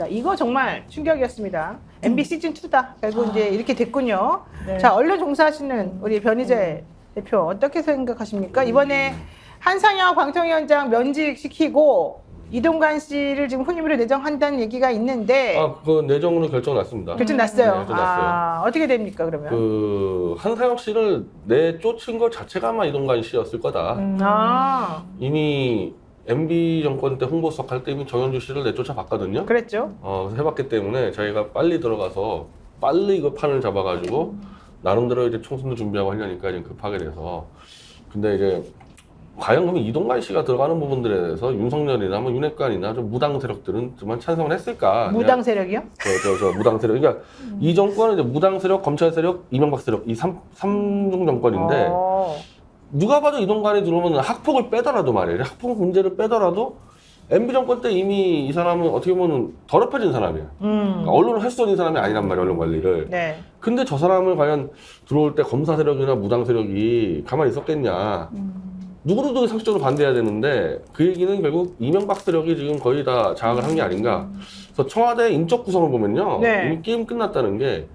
이거 정말 충격이었습니다. MB 시즌 2다. 결국 이제 이렇게 됐군요. 네. 자, 언론 종사하시는 우리 변희재 대표 어떻게 생각하십니까? 이번에 한상혁 방통위원장 면직시키고 이동관 씨를 지금 후임으로 내정한다는 얘기가 있는데 그 내정으로 결정 났습니다. 결정 났어요. 결정 났어요. 어떻게 됩니까 그러면? 한상혁 씨를 내쫓은 것 자체가 아마 이동관 씨였을 거다. 이미 MB 정권 때 홍보수석 할 때 이미 정현주 씨를 내쫓아 봤거든요. 그랬죠. 그래서 해봤기 때문에 저희가 빨리 들어가서 빨리 이거 판을 잡아가지고 나름대로 이제 총선도 준비하고 하려니까 지금 급하게 돼서. 근데 이제 과연 그러면 이동관 씨가 들어가는 부분들에 대해서 윤석열이나 뭐 윤핵관이나 좀 무당 세력들은 좀 찬성을 했을까? 무당 세력이요? 저 무당 세력. 그러니까 이 정권은 이제 무당 세력, 검찰 세력, 이명박 세력 이 삼중 정권인데 누가 봐도 이동관이 들어오면 학폭을 빼더라도 말이에요. 학폭 문제를 빼더라도 MB 정권 때 이미 이 사람은 어떻게 보면 더럽혀진 사람이에요. 그러니까 언론을 할 수 있는 사람이 아니란 말이에요. 언론 관리를. 네. 근데 저 사람을 과연 들어올 때 검사 세력이나 무당 세력이 가만히 있었겠냐. 누구도 상식적으로 반대해야 되는데 그 얘기는 결국 이명박 세력이 지금 거의 다 장악을 한 게 아닌가. 그래서 청와대 인적 구성을 보면요. 네. 이미 게임 끝났다는 게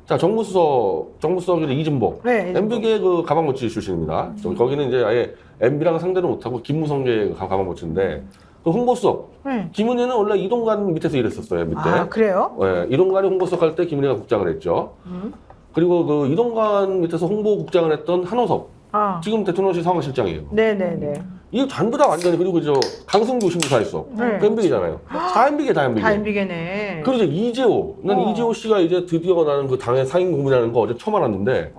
자, 정무수석이 이준복. 네, MB계 그 가방모찌 출신입니다. 거기는 이제 아예 MB랑 상대를 못하고 김무성계 가방모찌인데 그 홍보수석. 네. 김은혜는 원래 이동관 밑에서 일했었어요, MB 때. 아, 그래요? 네, 이동관이 홍보수석 할 때 김은혜가 국장을 했죠. 그리고 그 이동관 밑에서 홍보국장을 했던 한호섭. 지금 대통령실 상황실장이에요. 네네네. 이거 전부 다 완전히. 그리고 강승규 신부사했어. 네. 그 MB계잖아요. 다 MB계, 다 MB계. 다 MB계네. 그리고 이제 이재호. 난 이재호 씨가 이제 드디어 나는 그 당의 상임 고문이라는 거 어제 처음 알았는데,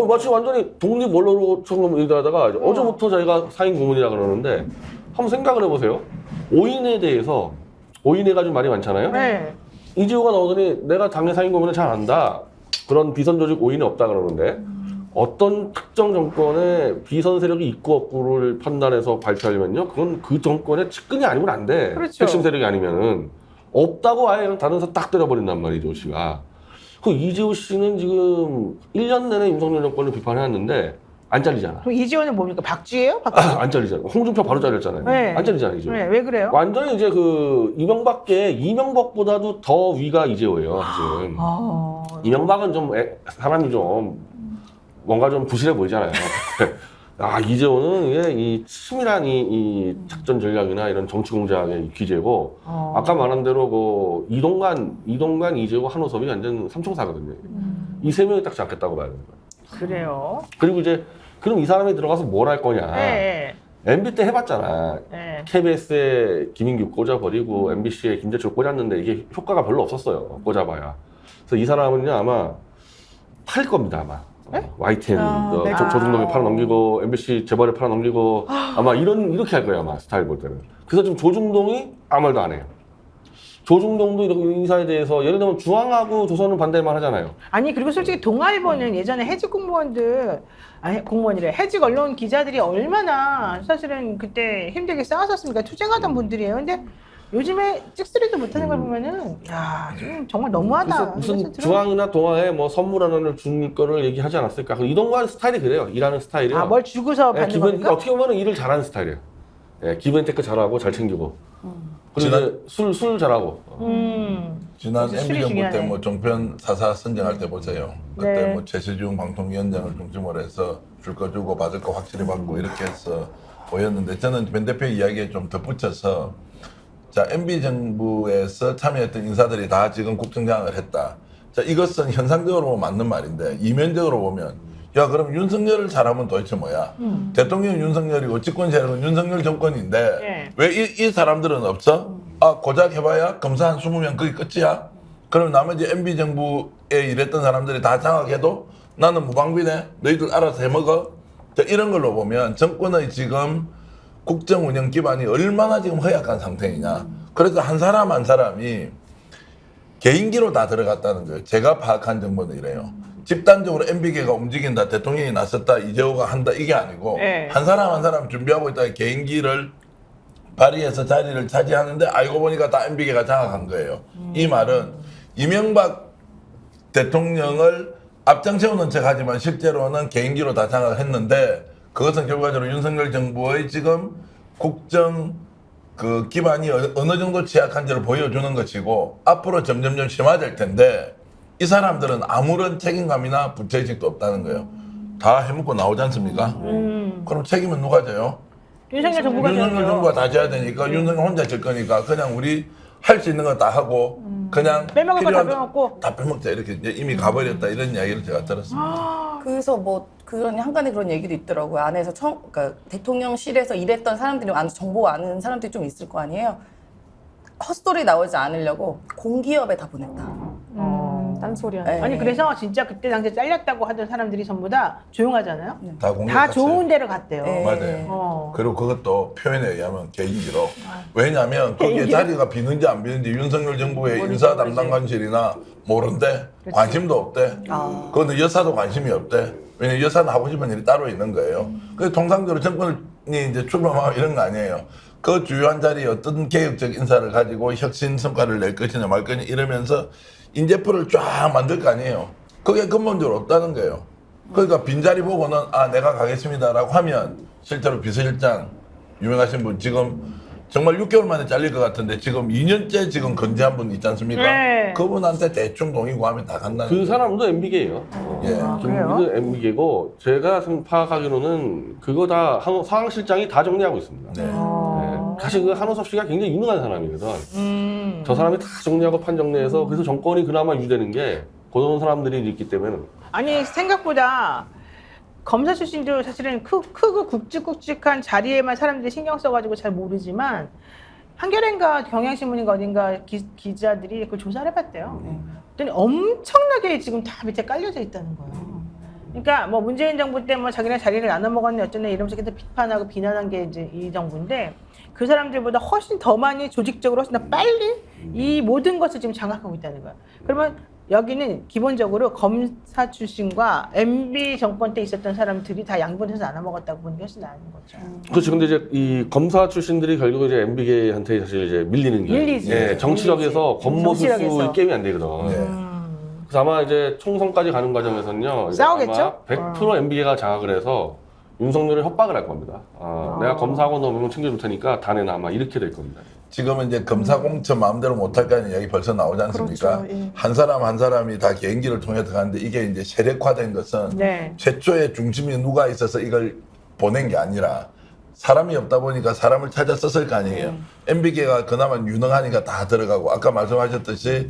마치 완전히 독립 원로처럼 얘기하다가 어제부터 자기가 상임 고문이라 그러는데, 한번 생각을 해보세요. 오인에 대해서, 오인회가 좀 말이 많잖아요. 네. 이재호가 나오더니 내가 당의 상임 고문을 잘 안다. 그런 비선 조직 오인이 없다 그러는데, 어떤 특정 정권의 비선 세력이 있고 없고를 판단해서 발표하려면요, 그건 그 정권의 측근이 아니면 안 돼. 그렇죠. 핵심 세력이 아니면은. 없다고 아예 그냥 다른 데서 딱 때려버린단 말이에요, 이재호 씨가. 그 이재호 씨는 지금 1년 내내 윤석열 정권을 비판해왔는데 안 잘리잖아. 그럼 이지원은 뭡니까? 박쥐예요? 안 잘리잖아. 홍준표 바로 잘렸잖아요. 네. 안 잘리잖아, 이재호. 네, 왜 그래요? 완전히 이제 이명박보다도 더 위가 이재호예요, 지금. 이명박은 좀 사람이 좀 뭔가 좀 부실해 보이잖아요. 이재호는 이게 이 치밀한 이 작전 전략이나 이런 정치 공작의 기재고, 아까 말한 대로 그 이동관, 이재호, 한호섭이 완전 삼총사거든요. 이 세 명이 딱 잡겠다고 봐야 되는 거예요. 그래요. 그리고 이제 그럼 이 사람이 들어가서 뭘 할 거냐. 네. MB 때 해봤잖아. 네. KBS에 김인규 꽂아버리고 MBC에 김재철 꽂았는데 이게 효과가 별로 없었어요. 꽂아봐야. 그래서 이 사람은요 아마 팔 겁니다 아마. 네? YTN 네. 조중동에 팔아넘기고 MBC 재벌에 팔아넘기고 아마 이렇게 할 거예요 아마 스타일 볼 때는. 그래서 지금 조중동이 아무 말도 안 해요. 조중동도 이런 인사에 대해서 예를 들면 중앙하고 조선은 반대만 하잖아요. 아니 그리고 솔직히 동아일보는 예전에 해직 공무원들 공무원이래 해직 언론 기자들이 얼마나 사실은 그때 힘들게 싸웠었습니까? 투쟁하던 분들이에요. 근데 요즘에 찍소리도 못하는 걸 보면은 좀 정말 너무하다. 무슨 중앙이나 동아에 뭐 선물 하나를 줄 거를 얘기하지 않았을까? 이동관 스타일이 그래요. 일하는 스타일이요. 뭘 주고서 받는 겁니까? 어떻게 보면 일을 잘하는 스타일이에요. 기브앤테크 잘하고 잘 챙기고. 그리고 술 잘하고. 지난 술이 MB 정부 중요하네. 때 뭐 종편 4.4 선정할 때 보세요. 그때 네. 뭐 최시중 방통위원장을 중심으로 해서 줄 거 주고 받을 거 확실히 받고 이렇게 해서 보였는데, 저는 변 대표 이야기에 좀 덧붙여서, 자, MB 정부에서 참여했던 인사들이 다 지금 국정장을 했다. 자, 이것은 현상적으로 맞는 말인데, 이면적으로 보면, 야, 그럼 윤석열을 잘하면 도대체 뭐야? 대통령 윤석열이고 집권 세력은 윤석열 정권인데, 네. 왜 이 사람들은 없어? 고작 해봐야 검사 한 20명 그게 끝이야? 그럼 나머지 MB 정부에 일했던 사람들이 다 장악해도 나는 무방비네? 너희들 알아서 해먹어? 자, 이런 걸로 보면 정권의 지금 국정 운영 기반이 얼마나 지금 허약한 상태이냐. 그래서 한 사람 한 사람이 개인기로 다 들어갔다는 거예요. 제가 파악한 정보는 이래요. 집단적으로 MB계가 움직인다, 대통령이 나섰다, 이재호가 한다, 이게 아니고 네. 한 사람 준비하고 있다가 개인기를 발휘해서 자리를 차지하는데 알고 보니까 다 MB계가 장악한 거예요. 이 말은 이명박 대통령을 앞장 세우는 척하지만 실제로는 개인기로 다 장악했는데, 그것은 결과적으로 윤석열 정부의 지금 국정 그 기반이 어느 정도 취약한지를 보여주는 것이고 앞으로 점점점 심화될 텐데 이 사람들은 아무런 책임감이나 부채의식도 없다는 거예요. 다 해먹고 나오지 않습니까? 그럼 책임은 누가 져요? 윤석열 정부가 윤석열 져야죠. 정부가 다 져야 되니까 윤석열 혼자 질 거니까 그냥 우리 할 수 있는 거 다 하고 그냥 빼먹을 거 다 필요한 빼먹고. 다 빼먹자 이렇게 이제 이미 가버렸다 이런 이야기를 제가 들었습니다. 그래서 뭐 그런 한간에 그런 얘기도 있더라고요. 안에서 그러니까 대통령실에서 일했던 사람들이 정보 아는 사람들이 좀 있을 거 아니에요. 헛소리 나오지 않으려고 공기업에 다 보냈다. 딴소리 네. 아니 그래서 진짜 그때 당시에 잘렸다고 하던 사람들이 전부 다 조용하잖아요. 다 공개 다 갔어요. 좋은 데로 갔대요. 네. 맞아요. 어. 그리고 그것도 표현에 의하면 개인기로. 왜냐하면 거기에 개인기로? 자리가 비는지 안 비는지 윤석열 정부의 인사 담당관실이나 모른대. 관심도 없대. 그건 여사도 관심이 없대. 왜냐면 여사는 하고 싶은 일이 따로 있는 거예요. 그래서 통상적으로 정권이 이제 출범하고 이런 거 아니에요. 그 주요한 자리에 어떤 개혁적 인사를 가지고 혁신 성과를 낼 것이냐 말 거냐 이러면서 인재풀을 쫙 만들 거 아니에요. 그게 근본적으로 없다는 거예요. 그러니까 빈자리 보고는 아 내가 가겠습니다라고 하면 실제로 비서실장 유명하신 분 지금 정말 6개월 만에 잘릴 것 같은데 지금 2년째 지금 건재한 분 있지 않습니까? 네. 그분한테 대충 동의 구하면 다 간다는 그 거예요. 사람도 MB계예요. 예. 그래요? 김기도 MB계고 제가 파악하기로는 그거 다 상황실장이 다 정리하고 있습니다. 네. 네. 사실 그 한호섭 씨가 굉장히 유능한 사람이거든. 저 사람이 다 정리하고 판정내서 그래서 정권이 그나마 유지되는 게 그런 사람들이 있기 때문에. 아니 생각보다 검사 출신도 사실은 크고 굵직굵직한 자리에만 사람들이 신경 써가지고 잘 모르지만 한겨레인가 경향신문인가 어딘가 기자들이 그걸 조사를 해봤대요. 그랬더니 엄청나게 지금 다 밑에 깔려져 있다는 거예요. 그러니까 뭐 문재인 정부 때 뭐 자기네 자리를 나눠 먹었네 어쩌네 이러면서 계속 비판하고 비난한 게 이제 이 정부인데 그 사람들보다 훨씬 더 많이 조직적으로 훨씬 더 빨리 이 모든 것을 지금 장악하고 있다는 거야. 그러면 여기는 기본적으로 검사 출신과 MB 정권 때 있었던 사람들이 다 양분해서 나눠 먹었다고 보는 게 훨씬 나은 거죠. 그렇죠. 근데 이제 이 검사 출신들이 결국 이제 MB계한테 사실 이제 밀리는 게. 밀리지. 예, 정치력에서 겉모습 정치력에서. 게임이 안 되거든. 네. 그래서 아마 이제 총선까지 가는 과정에서는요. 이제 싸우겠죠? 아마 100% MB계가 장악을 해서 윤석열을 협박을 할 겁니다. 내가 검사하고 너무 챙겨줄 테니까 단에는 아마 이렇게 될 겁니다. 지금은 이제 검사 공처 마음대로 못할 거는 이야기 벌써 나오지 않습니까? 그렇죠, 예. 한 사람 한 사람이 다 개인기를 통해 들어가는데 이게 이제 세력화된 것은 네. 최초의 중심이 누가 있어서 이걸 보낸 게 아니라 사람이 없다 보니까 사람을 찾아 썼을 거 아니에요. MB계가 그나마 유능하니까 다 들어가고 아까 말씀하셨듯이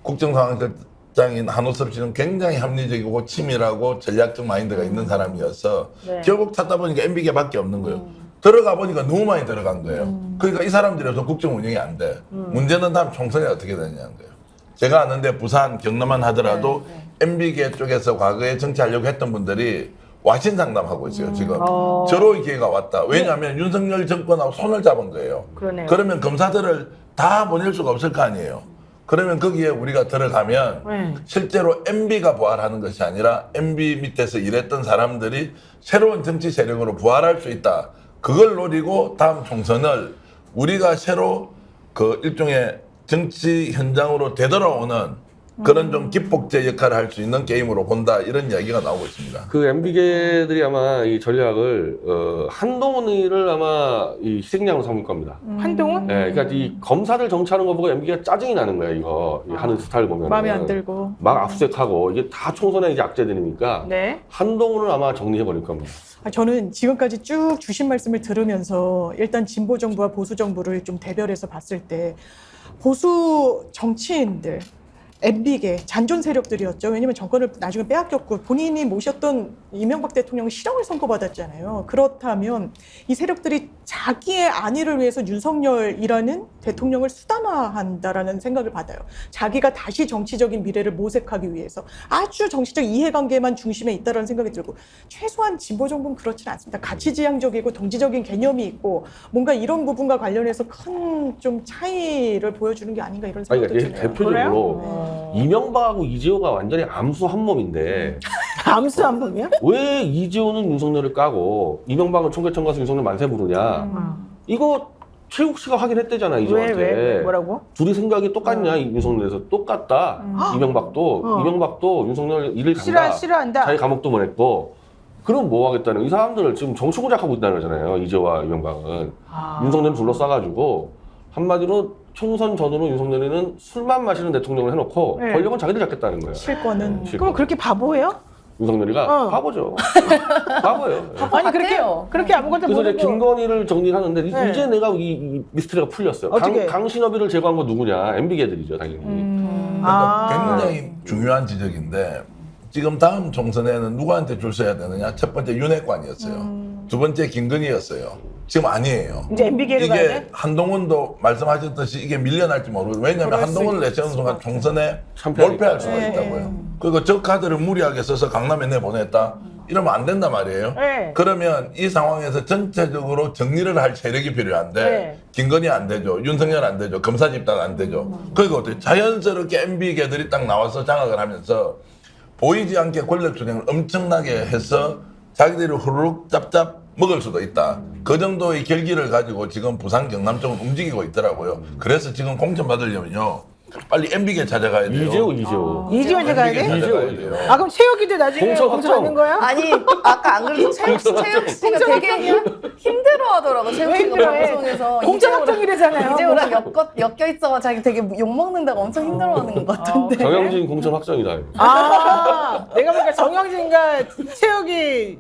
국정상황실장인 한호섭 씨는 굉장히 합리적이고 치밀하고 전략적 마인드가 있는 사람이어서 네. 결국 찾다 보니까 MB계밖에 없는 거예요. 들어가 보니까 너무 많이 들어간 거예요. 그러니까 이 사람들에서 국정 운영이 안 돼. 문제는 다음 총선에 어떻게 되냐는 거예요. 제가 아는데 부산, 경남만 하더라도 MB계 쪽에서 과거에 정치하려고 했던 분들이 와신 상담하고 있어요, 지금. 저로의 기회가 왔다. 왜냐하면 윤석열 정권하고 손을 잡은 거예요. 그러네요. 그러면 검사들을 다 보낼 수가 없을 거 아니에요. 그러면 거기에 우리가 들어가면 실제로 MB가 부활하는 것이 아니라 MB 밑에서 일했던 사람들이 새로운 정치 세력으로 부활할 수 있다. 그걸 노리고 다음 총선을 우리가 새로 그 일종의 정치 현장으로 되돌아오는 그런 좀 기폭제 역할을 할 수 있는 게임으로 본다 이런 이야기가 나오고 있습니다. 그 MB계들이 아마 이 전략을 한동훈을 아마 이 희생양으로 삼을 겁니다. 한동훈? 네, 그러니까 이 검사들 정치하는 거 보고 MB가 짜증이 나는 거야 이거 이 하는 스타일 보면 마음에 안 들고. 막 압수색하고 이게 다 총선에 이제 악재들이니까 네. 한동훈을 아마 정리해 버릴 겁니다. 저는 지금까지 쭉 주신 말씀을 들으면서 일단 진보 정부와 보수 정부를 좀 대별해서 봤을 때 보수 정치인들 MB계 잔존 세력들이었죠. 왜냐하면 정권을 나중에 빼앗겼고 본인이 모셨던 이명박 대통령은 실형을 선고받았잖아요. 그렇다면 이 세력들이 자기의 안위를 위해서 윤석열이라는 대통령을 수단화한다라는 생각을 받아요. 자기가 다시 정치적인 미래를 모색하기 위해서 아주 정치적 이해관계만 중심에 있다라는 생각이 들고 최소한 진보 정부는 그렇지는 않습니다. 가치지향적이고 동지적인 개념이 있고 뭔가 이런 부분과 관련해서 큰 좀 차이를 보여주는 게 아닌가 이런 아니, 생각도 그러니까 드네요. 대표적으로 이명박하고 이재호가 완전히 암수 한 몸인데 암수 한 번이야? 왜 이재호는 윤석열을 까고 이명박은 총괄청 가서 윤석열 만세 부르냐? 이거 최욱 씨가 확인했대잖아 이재호한테. 왜? 뭐라고? 둘이 생각이 똑같냐? 이 윤석열에서 똑같다. 이명박도 윤석열 일을 간다. 싫어한다. 자기 감옥도 보냈고 그럼 뭐 하겠다는 이 사람들을 지금 정치 공작하고 있다는 거잖아요. 이재호와 이명박은 윤석열을 둘러싸가지고 한마디로 총선 전후로 윤석열이는 술만 마시는 대통령을 해놓고 네. 권력은 자기들이 잡겠다는 거예요. 실권은 그럼 그렇게 바보예요? 윤석열이가 바보죠. 바보예요. 예. 아니 그렇게 아무것도 그래서 이제 모르고 김건희를 정리하는데 네. 이제 내가 이 미스터리가 풀렸어요. 어떻게? 강신업이를 제거한 건 누구냐? MB계들이죠, 당연히. 그러니까 굉장히 중요한 지적인데 지금 다음 총선에는 누구한테 줄 서야 되느냐? 첫 번째 윤핵관이었어요. 두 번째 김건희였어요. 지금 아니에요. 이제 MB계로 가야 이게 돼? 한동훈도 말씀하셨듯이 이게 밀려날지 모르고 왜냐하면 한동훈을 내세우는 순간 총선에 참패하니까. 몰패할 수가 있다고요. 그리고 저 카드를 무리하게 써서 강남에 내보냈다? 이러면 안 된단 말이에요. 네. 그러면 이 상황에서 전체적으로 정리를 할 세력이 필요한데 네. 김건희 안 되죠. 윤석열 안 되죠. 검사 집단 안 되죠. 그리고 어떻게 자연스럽게 MB계들이 딱 나와서 장악을 하면서 보이지 않게 권력 투쟁을 엄청나게 해서 자기들이 후루룩 짭짭 먹을 수도 있다. 그 정도의 결기를 가지고 지금 부산 경남 쪽은 움직이고 있더라고요. 그래서 지금 공천 받으려면요. 빨리 MB계 찾아가야 돼요. 이재호. 이지원에 가야 MB계 돼? 찾아가야 돼요. 아 그럼 최혁이도 나중에 공천 공천하는 거야? 아니 아까 안 그래도 최욱 씨가 되게 힘들어하더라고. 최욱 왜 씨가 힘들어해? 방송에서 공천 확정이래잖아요. 이재호랑 엮여 있어 자기 되게 욕 먹는다고 엄청 힘들어하는 것 같은데. 정영진 공천 확정이다. 아 내가 보니까 정영진과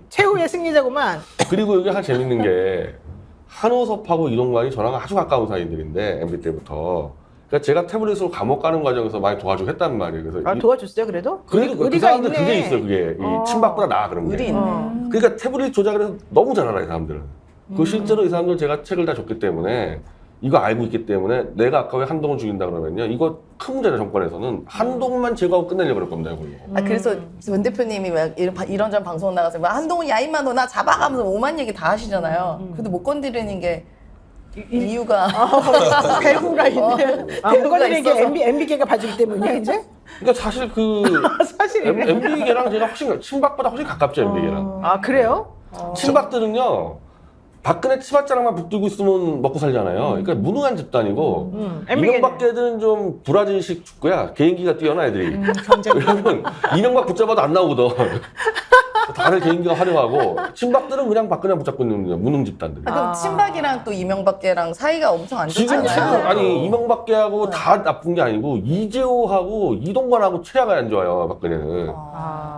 최후의 승리자구만. 그리고 여기 하나 재밌는 게 한호섭하고 이동관이 저랑 아주 가까운 사이들인데 MB 때부터. 그러니까 제가 태블릿으로 감옥 가는 과정에서 많이 도와주고 했단 말이에요. 그래서 아 도와줬어요 그래도? 그래도 그 의리가 사람들 있네. 그게 있어요. 그게 이 친박보다 나아 그런 게. 의리 있네. 그러니까 태블릿 조작을 해서 너무 잘 알아요, 이 사람들은. 그 실제로 이 사람들 제가 책을 다 줬기 때문에 이거 알고 있기 때문에 내가 아까 왜 한동훈 죽인다 그러면요. 이거 큰 문제는 정권에서는 한동훈만 제거하고 끝내려고 그럴 겁니다, 이걸로. 아 그래서 원 대표님이 막 이런저런 방송 나가서 막 한동훈 야 임마 너 나 잡아가면서 오만 얘기 다 하시잖아요. 근데 못 건드리는 게 이유가 배후가 있네. 아 그거는 이게 MB계가 봐주기 때문이야 이제? 그러니까 사실 그 사실이네. MB계랑 제가 훨씬 친박보다 훨씬 가깝죠, MB계랑. 아 그래요? 친박들은요. 박근혜 치맛자락만 붙들고 있으면 먹고 살잖아요. 그러니까 무능한 집단이고 이명박계들은 좀 브라질식 축구야. 개인기가 뛰어나 애들이. 왜냐면 이명박 붙잡아도 안 나오거든. 다른 개인기가 화려하고 친박들은 그냥 박근혜 붙잡고 있는 무능 집단들. 아, 그럼 친박이랑 또 이명박계랑 사이가 엄청 안 지금 좋잖아요. 아니 이명박계하고 다 나쁜 게 아니고 이재호하고 이동관하고 최악이 안 좋아요. 박근혜는.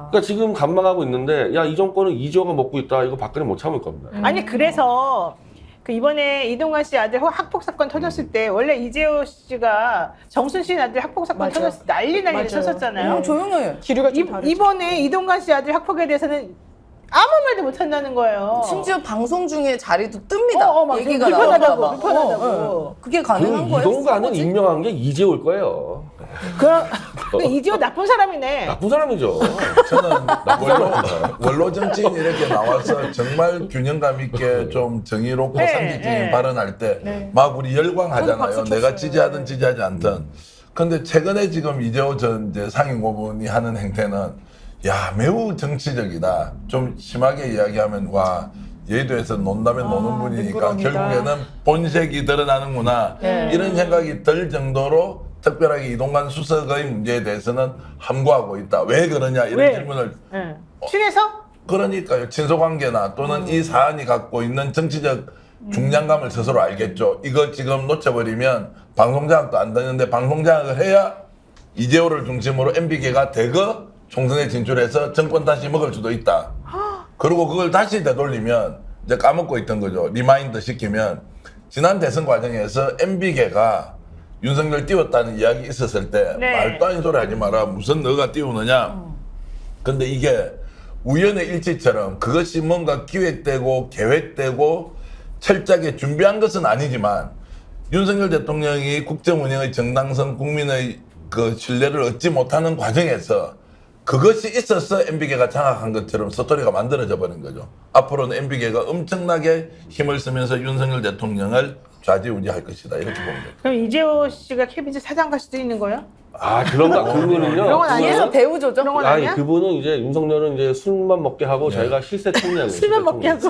그러니까 지금 감망하고 있는데 야 이 정권은 이재호가 먹고 있다. 이거 박근혜 못 참을 겁니다. 아니 그래서 그 이번에 이동관 씨 아들 학폭 사건 터졌을 때 원래 이재호 씨가 정순 씨 아들 학폭 사건 맞아요. 터졌을 때 난리 맞아요. 쳤었잖아요. 조용해. 기류가 좀 다르죠. 이번에 이동관 씨 아들 학폭에 대해서는 아무 말도 못 한다는 거예요. 심지어 방송 중에 자리도 뜹니다. 막 얘기가 불편하다고, 나올까 봐. 불편하다고. 그게 가능한 그 거예요? 이동관은 임명한 게 이재호일 거예요. 근데 이재호 나쁜 사람이네. 나쁜 사람이죠. 저는 원로 정치인 이렇게 나와서 정말 균형감 있게 좀 정의롭고 네, 상식적인 네. 발언할 때 네. 막 우리 저도 열광하잖아요. 박수 내가 쳤어요. 지지하든 지지하지 않든. 근데 최근에 지금 이재호 전 이제 상임고문이 하는 행태는 야 매우 정치적이다. 좀 심하게 이야기하면 와 예도에서 논다면 노는 분이니까 미끄럼이다. 결국에는 본색이 드러나는구나 네. 이런 생각이 들 정도로 특별하게 이동관 수석의 문제에 대해서는 함구하고 있다. 왜 그러냐 이런 왜? 질문을 네. 친해서? 그러니까요. 친소관계나 또는 이 사안이 갖고 있는 정치적 중량감을 스스로 알겠죠. 이거 지금 놓쳐버리면 방송장악도 안 되는데 방송장악을 해야 이재호를 중심으로 MB계가 대거 총선에 진출해서 정권 다시 먹을 수도 있다. 그리고 그걸 다시 되돌리면 이제 까먹고 있던 거죠. 리마인드 시키면 지난 대선 과정에서 MB계가 윤석열 띄웠다는 이야기 있었을 때 네. 말도 아닌 소리 하지 마라. 무슨 너가 띄우느냐. 근데 이게 우연의 일치처럼 그것이 뭔가 기획되고 계획되고 철저하게 준비한 것은 아니지만 윤석열 대통령이 국정 운영의 정당성 국민의 그 신뢰를 얻지 못하는 과정에서 그것이 있어서 MB계가 장악한 것처럼 스토리가 만들어져 버린 거죠. 앞으로는 MB계가 엄청나게 힘을 쓰면서 윤석열 대통령을 좌지우지할 것이다. 이렇게 보면 돼요. 그럼 이재호 씨가 KBS 사장 갈 수도 있는 거예요? 아 그런가 그분은요. 그런 건 아니에요? 뒤에서 배우 조정? 그런 건 아니 아니야? 그분은 이제 윤석열은 이제 술만 먹게 하고 자기가 실세 총리하고 술만 먹게 하고.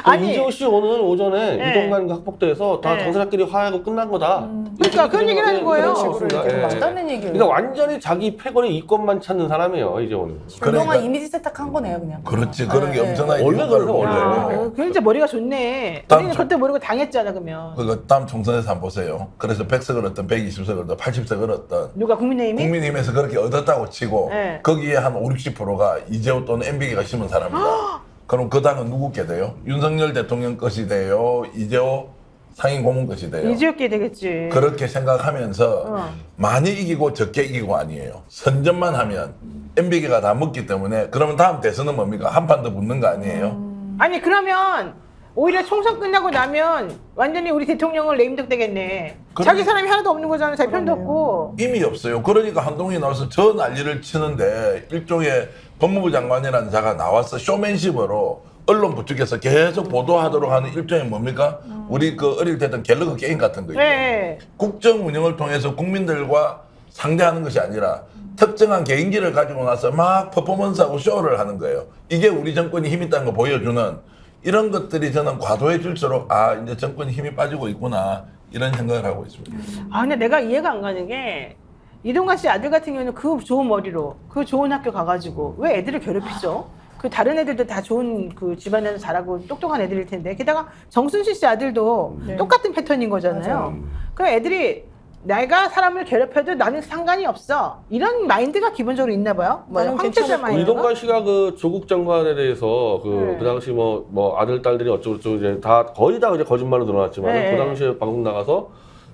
아니. 이재호 씨 오늘 오전에 네. 이동관 학폭대에서 다 네. 당사자끼리 화해하고 끝난 거다. 그러니까 그런 얘기를 하는 거예요. 맞다는 얘기를. 그러니까 완전히 자기 패거리 이권만 찾는 사람이에요 이재호는. 그동안 그러니까- 이미지 세탁한 거네요, 그냥. 그렇지 그런 게 네. 엄청나게 원래 효과를 그래요, 원래. 보여요. 그 진짜 머리가 좋네. 다음 우리는 그때 모르고 당했잖아 그러면. 그거 다음 총선에서 한번 보세요. 그래서 100석 얻었던 120석 얻었던 80석 얻었던 누가 국민의힘이? 국민의힘에서 그렇게 얻었다고 치고 네. 거기에 한 5, 60%가 이재호 또는 MB가 심은 사람이다. 그럼 그 당은 누구께 돼요? 윤석열 대통령 것이 돼요? 이재호 상임 고문 것이 돼요? 이지엽게 되겠지. 그렇게 생각하면서 어. 많이 이기고 적게 이기고 아니에요. 선전만 하면 MB가 다 먹기 때문에 그러면 다음 대선은 뭡니까? 한 판 더 붙는 거 아니에요? 아니 그러면 오히려 총선 끝나고 나면 완전히 우리 대통령을 레임덕 되겠네. 그러네. 자기 사람이 하나도 없는 거잖아. 자기 편도 없고. 이미 없어요. 그러니까 한동훈이 나와서 저 난리를 치는데 일종의 법무부 장관이라는 자가 나와서 쇼맨십으로 언론 부축해서 계속 보도하도록 하는 일종의 뭡니까? 우리 그 어릴 때 했던 갤러그 게임 같은 거 있죠. 네. 국정 운영을 통해서 국민들과 상대하는 것이 아니라 특정한 개인기를 가지고 나서 막 퍼포먼스하고 쇼를 하는 거예요. 이게 우리 정권이 힘 있다는 거 보여주는 이런 것들이 저는 과도해질수록 아 이제 정권이 힘이 빠지고 있구나 이런 생각을 하고 있습니다. 아 근데 내가 이해가 안 가는 게 이동관 씨 아들 같은 경우는 그 좋은 머리로 그 좋은 학교 가가지고 왜 애들을 괴롭히죠? 그 다른 애들도 다 좋은 그 집안에서 자라고 똑똑한 애들일 텐데 게다가 정순실 씨 아들도 네. 똑같은 패턴인 거잖아요. 그럼 애들이 내가 사람을 괴롭혀도 나는 상관이 없어 이런 마인드가 기본적으로 있나 봐요. 뭐 나는 황태자 괜찮을 마인드가. 이동관 씨가 그 조국 장관에 대해서 그 네. 당시 뭐 아들 딸들이 어쩌고저쩌고 이제 다 거의 다 이제 거짓말로 드러났지만 네. 그 당시에 방송 나가서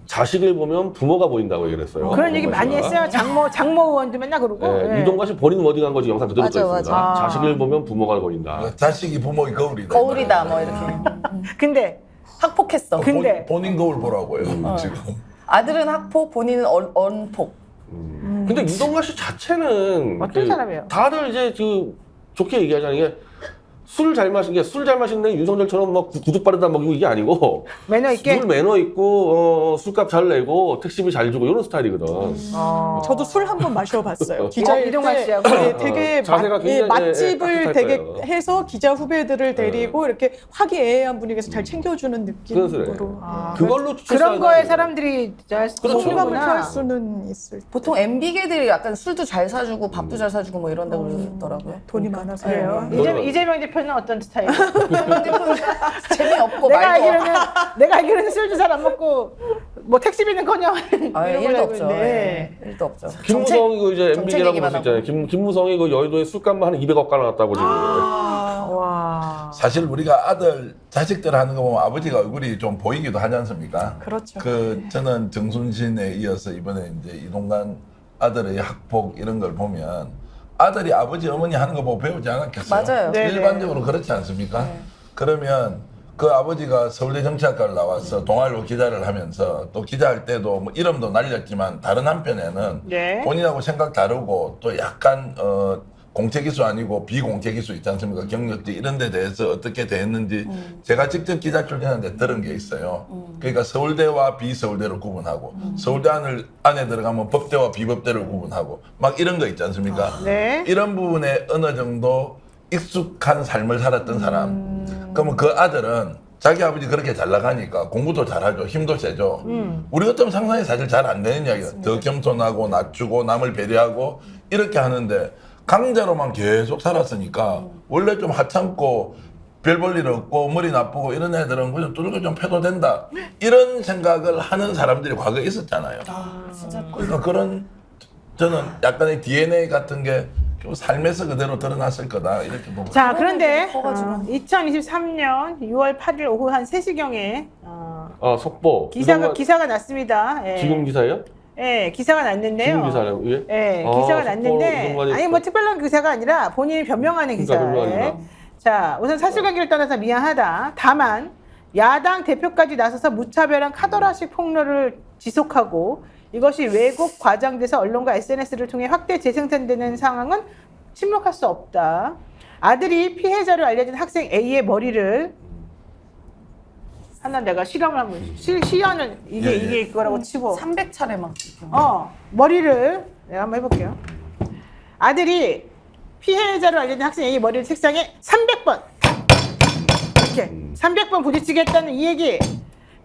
자식을 보면 부모가 보인다고 얘기를 했어요. 그런 얘기 많이 이동관 씨가. 했어요. 장모 의원도 맨날 그러고. 네, 네. 이동관 씨 본인 워딩한 거지 영상 그대로 맞아, 떠 있습니다. 맞아. 자식을 보면 부모가 보인다. 자식이 부모의 거울이다. 거울이다, 뭐 이렇게. 근데 학폭했어. 근데- 본인 거울 보라고요 지금. 아들은 학폭, 본인은 언폭. 근데 이동관 씨 자체는 어떤 사람이에요? 다들 이제 그 좋게 얘기하자는 게 술 잘 마신 게 술 잘 마시는 윤석열처럼 막 구두 빠르다 먹이고 이게 아니고 매너 있게. 술 매너 있고 술값 잘 내고 택시비 잘 주고 이런 스타일이거든. 저도 술 한 번 마셔봤어요. 기자일 이동관 때 씨하고? 되게 자세가 굉장히, 맛집을 따뜻할 되게 거예요. 해서 기자 후배들을 데리고 이렇게 화기애애한 분위기에서 잘 챙겨주는 느낌으로 아, 그걸로 그런 거에 사람들이 그렇죠. 호감을 소문구나. 표할 수는 있을 보통 MB계들이 약간 술도 잘 사주고 밥도 잘 사주고 뭐 이런다고 그러더라고요. 돈이 많아서 그래요. 네. 이재명 대표는 어떤 스타일이에요? 재미없고 내가 말도 내가 알기로는 술도 잘 안 먹고 뭐 택시비는커녕 아, 이런 일도 걸로 없죠. 알고 있는데. 예, 일도 없죠. 김무성이 그 이제 정책 MB라고 얘기만 볼수 있잖아요. 김무성이 그 여의도에 술값만 한 200억 깔아놨다고 지금. 와. 사실 우리가 아들 자식들 하는 거 보면 아버지가 얼굴이 좀 보이기도 하지 않습니까? 그렇죠. 저는 정순신에 이어서 이번에 이제 이동관 아들의 학폭 이런 걸 보면 아들이 아버지 어머니 하는 거 보고 배우지 않았겠어요? 맞아요. 네, 일반적으로 그렇지 않습니까? 그러면 그 아버지가 서울대 정치학과를 나와서 동아일보 기자를 하면서 또 기자할 때도 뭐 이름도 날렸지만 다른 한편에는 네. 본인하고 생각 다르고 또 약간 공채기수 아니고 비공채기수 있지 않습니까? 경력직 이런 데 대해서 어떻게 됐는지 제가 직접 기자 출신한테 들은 게 있어요. 그러니까 서울대와 비서울대를 구분하고 서울대 안에 들어가면 법대와 비법대를 구분하고 막 이런 거 있지 않습니까? 네. 이런 부분에 어느 정도 익숙한 삶을 살았던 사람. 그러면 그 아들은 자기 아버지 그렇게 잘 나가니까 공부도 잘하죠. 힘도 세죠. 우리 같으면 상상이 사실 잘 안 되는 이야기예요. 더 겸손하고 낮추고 남을 배려하고 이렇게 하는데 강자로만 계속 살았으니까 원래 좀 하찮고 별 볼 일 없고 머리 나쁘고 이런 애들은 그냥 두들겨 좀 패도 된다. 이런 생각을 하는 사람들이 과거에 있었잖아요. 진짜 그러니까 그런 저는 약간의 DNA 같은 게 좀 삶에서 그대로 드러났을 거다 이렇게 보고. 자, 그런데 커가지고. 2023년 6월 8일 오후 한 3시경에 속보. 기사가 났습니다. 예. 지금 기사예요? 예, 기사가 났는데요. 지금 기사라고 이게? 예, 아, 기사가 속보 났는데 이동관이 아니 뭐 특별한 기사가 아니라 본인이 변명하는 그러니까 기사예요. 변명하니까. 자, 우선 사실관계를 떠나서 미안하다. 다만 야당 대표까지 나서서 무차별한 카더라식 폭로를 지속하고 이것이 왜곡 과장돼서 언론과 SNS를 통해 확대 재생산되는 상황은 침묵할 수 없다. 아들이 피해자로 알려진 학생 A의 머리를 하나 내가 실험을 한번 시연을 이게 그거라고 치고 300차례 막. 머리를 내가 한번 해볼게요. 아들이 피해자로 알려진 학생 A의 머리를 책상에 300번 이렇게 300번 부딪히겠다는 이 얘기,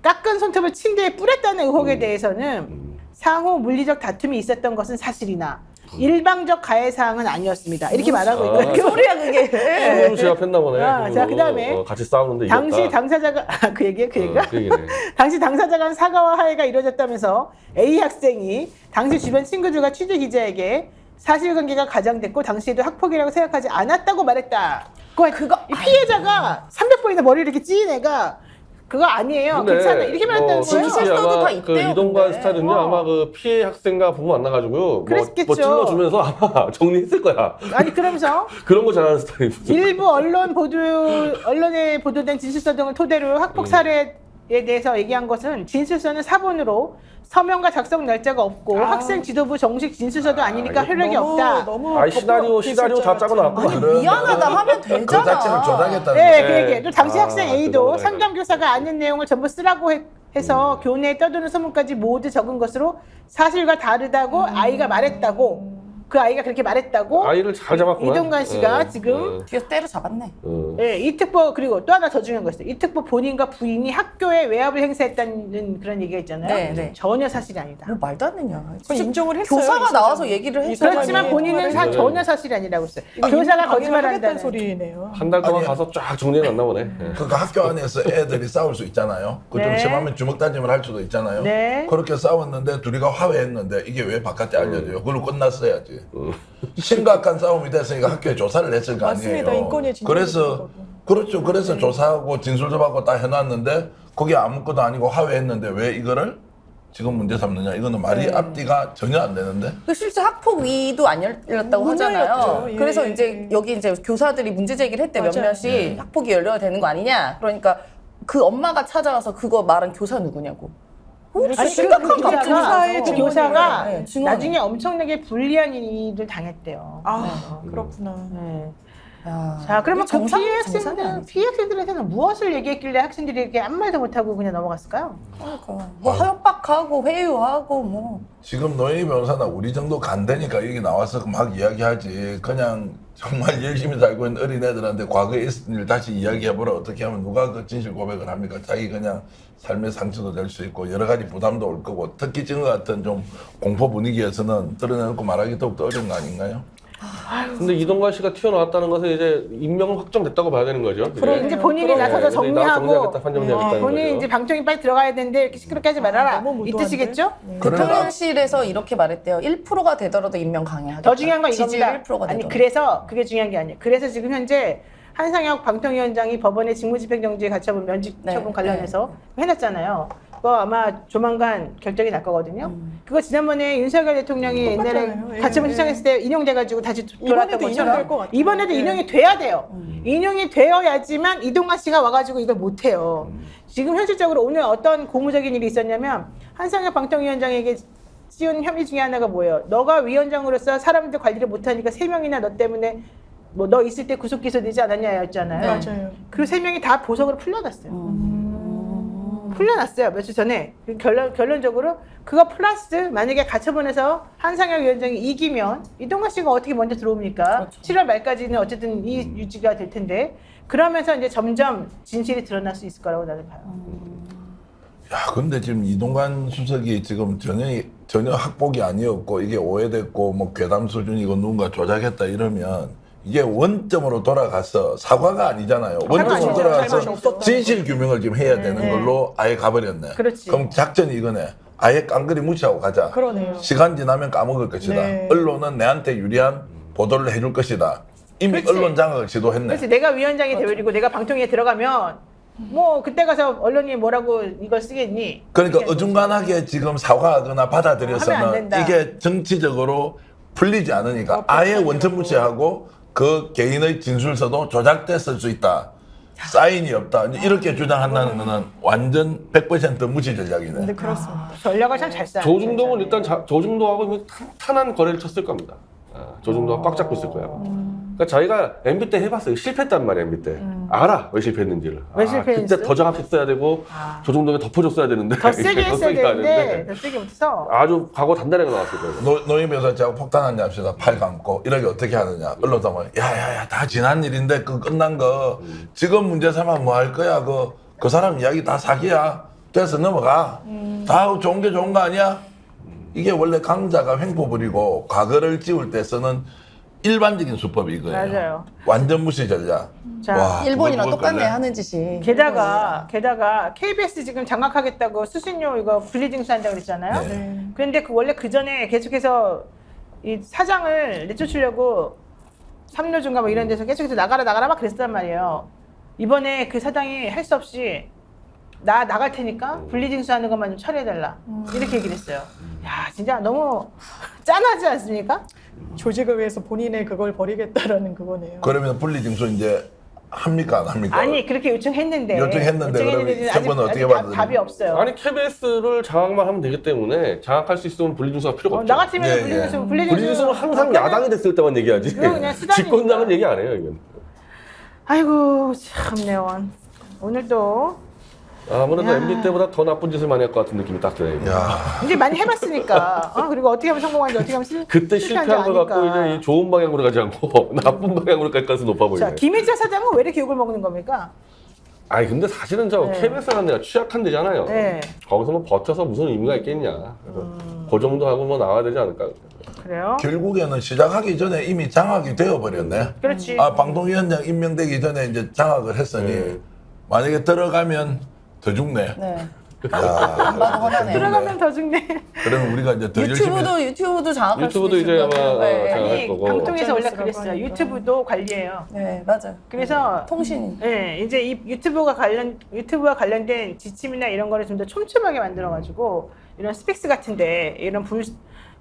깎은 손톱을 침대에 뿌렸다는 의혹에 대해서는 상호 물리적 다툼이 있었던 것은 사실이나 일방적 가해 사항은 아니었습니다. 이렇게 말하고 있고요. 그 소리야 그게. 손으로 제압했나 보네. 아, 자, 그다음에 같이 싸우는데 당시 이겼다. 당사자가 그 얘기야, 그 얘기가? 그 얘기네. 당시 당사자 간 사과와 화해가 이루어졌다면서 A 학생이 당시 주변 친구들과 취재 기자에게 사실관계가 가장됐고 당시에도 학폭이라고 생각하지 않았다고 말했다. 그거 이 피해자가 300번이나 머리를 이렇게 찌인 애가 그거 아니에요. 괜찮아. 이렇게 말했다는 거예요. 진실서도 아마 다 그 있대요, 이동관 근데. 스타일은요 아마 그 피해 학생과 부부 만나가지고 그랬겠죠. 뭐 찔러주면서 아마 정리했을 거야. 아니 그러면서 그런 거 잘하는 스타일이거든. 일부 언론에 보도된 진술서 등을 토대로 학폭 사례에 대해서 얘기한 것은 진술서는 사본으로 서명과 작성 날짜가 없고 학생 지도부 정식 진술서도 아니니까 효력이 없다. 너무 아이 시나리오 다 짜고 나왔고. 아니 미안하다 하면 그 되잖아. 자체를 조작했다는 네, 거죠. 그 얘기예요. 또 당시 학생 A도 그거네. 상담교사가 아는 내용을 전부 쓰라고 해서 교내에 떠도는 소문까지 모두 적은 것으로 사실과 다르다고 아이가 말했다고, 그 아이가 그렇게 말했다고 아이를 잘 잡았구나. 이동관 씨가 지금 뒤에서 때려잡았네. 네, 이 특보, 그리고 또 하나 더 중요한 거 있어요. 이 특보 본인과 부인이 학교에 외압을 행사했다는 그런 얘기가 있잖아요. 네, 네. 전혀 사실이 아니다. 뭐 말도 안 되냐. 그건 인정을 했어요. 교사가 이 나와서 사장이. 얘기를 이 했잖아요. 그렇지만 사장이 본인은 통화를 전혀 사실이 아니라고 했어요. 이거 교사가 인정 거짓말한다는 하겠다는 소리네요. 한 달 동안 아니, 가서 쫙 정리해 놨나 보네. 그러니까 학교 안에서 애들이 싸울 수 있잖아요. 그 좀 네. 심하면 주먹 다짐을 할 수도 있잖아요. 네. 그렇게 싸웠는데 둘이가 화해했는데 이게 왜 바깥에 알려져요? 그걸로 끝났어야지. 심각한 싸움이 됐으니까 학교에 조사를 했을 거 아니에요. 맞습니다. 인권의 진정이 그래서 있는 거고. 그렇죠. 그래서 조사하고 진술도 받고 다 해놨는데 그게 아무것도 아니고 화해했는데 왜 이거를 지금 문제 삼느냐? 이거는 말이 앞뒤가 전혀 안 되는데. 그 실제 학폭 위도 안 열렸다고 문 하잖아요. 열렸죠. 예. 그래서 이제 여기 이제 교사들이 문제 제기를 했대. 맞아요. 몇몇이 학폭이 열려야 되는 거 아니냐. 그러니까 그 엄마가 찾아와서 그거 말한 교사 누구냐고. 아니, 심각한 그 감정이 교사가, 그 교사가 네, 증언이에요. 나중에 엄청나게 불리한 일을 당했대요. 아 그렇구나. 네. 야, 자, 그러면 이거 그 정상이 피해 아니지. 학생들한테는 무엇을 얘기했길래 학생들이 이렇게 아무 말도 못하고 그냥 넘어갔을까요? 그러니까 뭐 협박하고 회유하고 뭐. 지금 노영희 변호사나 우리 정도 간다니까 이게 나와서 막 이야기하지. 그냥 정말 열심히 살고 있는 어린애들한테 과거에 있었던 일 다시 이야기해보라. 어떻게 하면 누가 그 진실 고백을 합니까? 자기 그냥 삶의 상처도 될 수 있고 여러 가지 부담도 올 거고 특히 지금 같은 좀 공포 분위기에서는 드러내놓고 말하기 더욱더 어려운 거 아닌가요? 근데 이동관 씨가 튀어나왔다는 것은 이제 임명은 확정됐다고 봐야 되는 거죠. 그럼 이제 본인이 나서서 근데 정리하고 정리하겠다, 판정하겠다는 본인이 거죠. 이제 방통위 빨리 들어가야 되는데 이렇게 시끄럽게 하지 말아라. 너무 이 무도한데? 뜻이겠죠? 그러나 대통령실에서 이렇게 말했대요. 1%가 되더라도 임명 강행하겠다. 더 중요한 건 지지율 이겁니다. 1%가 아니 되더라도. 그래서 그게 중요한 게 아니에요. 그래서 지금 현재 한상혁 방통위원장이 법원의 직무집행정지에 가처분 면직 네, 처분 관련해서 해놨잖아요. 그거 아마 조만간 결정이 날 거거든요. 그거 지난번에 윤석열 대통령이 옛날에 똑같잖아요. 예, 가처분 예. 신청했을 때 인용돼가지고 다시 돌아왔던 이번에도 것처럼 인용될 것 같아요. 이번에도 예. 인용이 돼야 돼요. 인용이 되어야지만 이동관 씨가 와가지고 이걸 못해요. 지금 현실적으로 오늘 어떤 고무적인 일이 있었냐면 한상혁 방통위원장에게 씌운 혐의 중에 하나가 뭐예요? 너가 위원장으로서 사람들 관리를 못하니까 3명이나 너 때문에 뭐 너 있을 때 구속 기소되지 않았냐였잖아요. 맞아요. 그 3명이 다 보석으로 풀려났어요. 풀려났어요. 며칠 전에. 결론적으로 그거 플러스 만약에 가처분해서 한상혁 위원장이 이기면 이동관 씨가 어떻게 먼저 들어옵니까? 그렇죠. 7월 말까지는 어쨌든 이 유지가 될 텐데 그러면서 이제 점점 진실이 드러날 수 있을 거라고 나는 봐요. 야, 근데 지금 이동관 수석이 지금 전혀 학폭이 아니었고 이게 오해됐고 뭐 괴담 수준이고 누군가 조작했다 이러면 이게 원점으로 돌아가서 사과가 아니잖아요. 원점으로 아니죠. 돌아가서 잘못이 없었다. 진실 규명을 지금 해야 되는 걸로 아예 가버렸네. 그렇지. 그럼 작전이 이거네. 아예 깡그리 무시하고 가자. 그러네요. 시간 지나면 까먹을 것이다. 네. 언론은 내한테 유리한 보도를 해줄 것이다. 이미 그렇지. 언론 장악을 시도했네. 그래서 내가 위원장이 되버리고 내가 방통위에 들어가면 뭐 그때 가서 언론이 뭐라고 이걸 쓰겠니? 그러니까 이렇게 어중간하게 지금 사과하거나 하면 안 받아들여서는 된다. 이게 정치적으로 풀리지 않으니까 아예 원천 무시하고 그 개인의 진술서도 조작됐을 수 있다. 사인이 없다. 이렇게 주장한다는 거는 완전 100% 무시 전략이네. 근데 그렇습니다. 전략을 참 잘 쌓아. 조중동은 일단 조중동하고 탄탄한 거래를 쳤을 겁니다. 조중동가 꽉 잡고 있을 거예요. 그러니까 저희가 MB 때 해봤어요. 실패했단 말이에요, MB 때. 알아, 왜 실패했는지를. 왜 실패했어? 그때 더 정확했어야 되고, 아. 조정동에 덮어줬어야 되는데. 더 세게 더 했어야 세게 가야 되는데 더 세게 못해서 아주 과거 단단하게 나왔을 거예요. 노인 변호사하고 폭탄 한 잡시다. 팔 감고 이렇게 어떻게 하느냐. 언론사 뭐 야야야 다 지난 일인데 그 끝난 거 지금 문제 삼아 뭐 할 거야. 그 사람 이야기 다 사기야. 돼서 넘어가. 다 좋은 게 좋은 거 아니야? 이게 원래 강자가 횡포 부리고 과거를 지울 때 쓰는 일반적인 수법이 이거예요. 맞아요. 완전 무시 전략. 자, 와, 일본이랑 그걸 똑같네 걸래? 하는 짓이. 게다가 KBS 지금 장악하겠다고 수신료 이거 분리징수 한다고 그랬잖아요. 네. 네. 그런데 원래 그 전에 계속해서 이 사장을 내쫓으려고 삼로중가 뭐 이런 데서 계속해서 나가라 막 그랬단 말이에요. 이번에 그 사장이 할 수 없이 나 나갈 테니까 분리징수하는 것만 좀 처리해달라 이렇게 얘기를 했어요. 야 진짜 너무 짠하지 않습니까? 조직을 위해서 본인의 그걸 버리겠다라는 그거네요. 그러면 분리징수 이제 합니까 안 합니까? 아니 그렇게 요청했는데 그러면 정부는 어떻게 아직 받아들여요? 답이 없어요. 아니, KBS를 장악만 하면 되기 때문에 장악할 수 있으면 분리징수가 필요가 없죠. 나 같으면 예, 분리징수는 항상 야당이 됐을 때만 얘기하지. 이건 그냥 수단이니까. 집권당은 얘기 안 해요, 이건. 아이고 참네요. 오늘 또 아무래도 야. MB 때보다 더 나쁜 짓을 많이 할 것 같은 느낌이 딱 들어요. 야, 이제 많이 해봤으니까 그리고 어떻게 하면 성공하는지 어떻게 하면 그때 실패한지 실패한 걸 갖고 아니까. 이제 이 좋은 방향으로 가지 않고 나쁜 방향으로 갈 가능성이 높아 보이네. 자 김혜자 사장은 왜 이렇게 욕을 먹는 겁니까? 아니 근데 사실은 저 네. KBS라는 데가 취약한 데잖아요. 네. 거기서 뭐 버텨서 무슨 의미가 있겠냐. 그래서 그 정도 하고 뭐 나와야 되지 않을까. 그래요? 결국에는 시작하기 전에 이미 장악이 되어버렸네. 그렇지. 방통위원장 임명되기 전에 이제 장악을 했으니 네. 만약에 들어가면 더 죽네. 네. 야, 안 봐도 화나네. 들어가면 더 죽네. 그러면 우리가 이제 더 열심히. 유튜브도 장악할 수도 유튜브도 있을 이제 거고요. 아마 네. 장악할 아니 거고. 방통에서 원래 SNS 라고 그랬어요. 하니까. 유튜브도 관리해요. 네, 맞아요. 그래서 통신이. 네, 이제 이 유튜브와 관련된 지침이나 이런 거를 좀 더 촘촘하게 만들어가지고 이런 스펙스 같은데 이런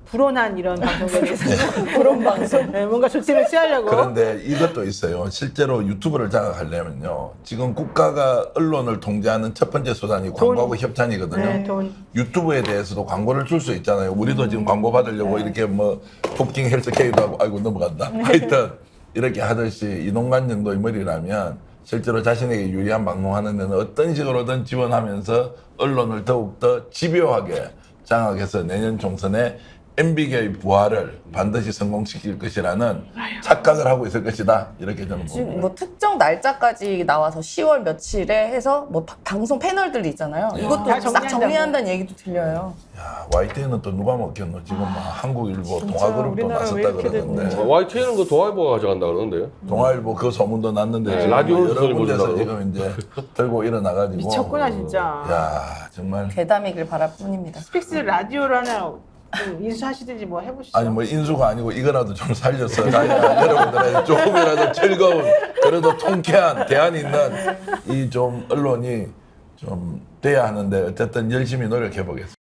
불온한 이런 방송에 대해서 그런 방송. 네, 뭔가 조치를 취하려고. 그런데 이것도 있어요. 실제로 유튜브를 장악하려면요. 지금 국가가 언론을 통제하는 첫 번째 수단이 광고하고 협찬이거든요. 네, 돈. 유튜브에 대해서도 광고를 줄 수 있잖아요. 우리도 지금 광고 받으려고 이렇게 뭐 토킹 헬스케이도 하고 아이고 넘어간다. 하여튼 이렇게 하듯이 이동관 정도의 머리라면 실제로 자신에게 유리한 방송하는 데는 어떤 식으로든 지원하면서 언론을 더욱더 집요하게 장악해서 내년 총선에 MB계의 부활을 반드시 성공시킬 것이라는 착각을 하고 있을 것이다. 이렇게 저는 지금 봅니다. 뭐 특정 날짜까지 나와서 10월 며칠에 해서 뭐 방송 패널들이 있잖아요. 이것도 다 싹 정리한다고. 정리한다는 얘기도 들려요. 야, YTN은 또 누가 먹겠노? 지금 막 한국일보, 진짜 동아그룹도 우리나라 왜 나섰다 이렇게 그러는데 됐는지. YTN은 그 도화일보가 가져간다 그러는데요. 동아일보 그 소문도 났는데 네, 지금 라디오로 여러 소리 군데서 보시더라고. 지금 이제 들고 일어나가지고 미쳤구나 진짜. 야 정말 괴담이길 바랄 뿐입니다. 스픽스 라디오를 하나 좀 인수하시든지 뭐 해보시죠. 아니 뭐 인수가 아니고 이거라도 좀 살려서 여러분들의 조금이라도 즐거운 그래도 통쾌한 대안 있는 이 좀 언론이 좀 돼야 하는데 어쨌든 열심히 노력해 보겠습니다.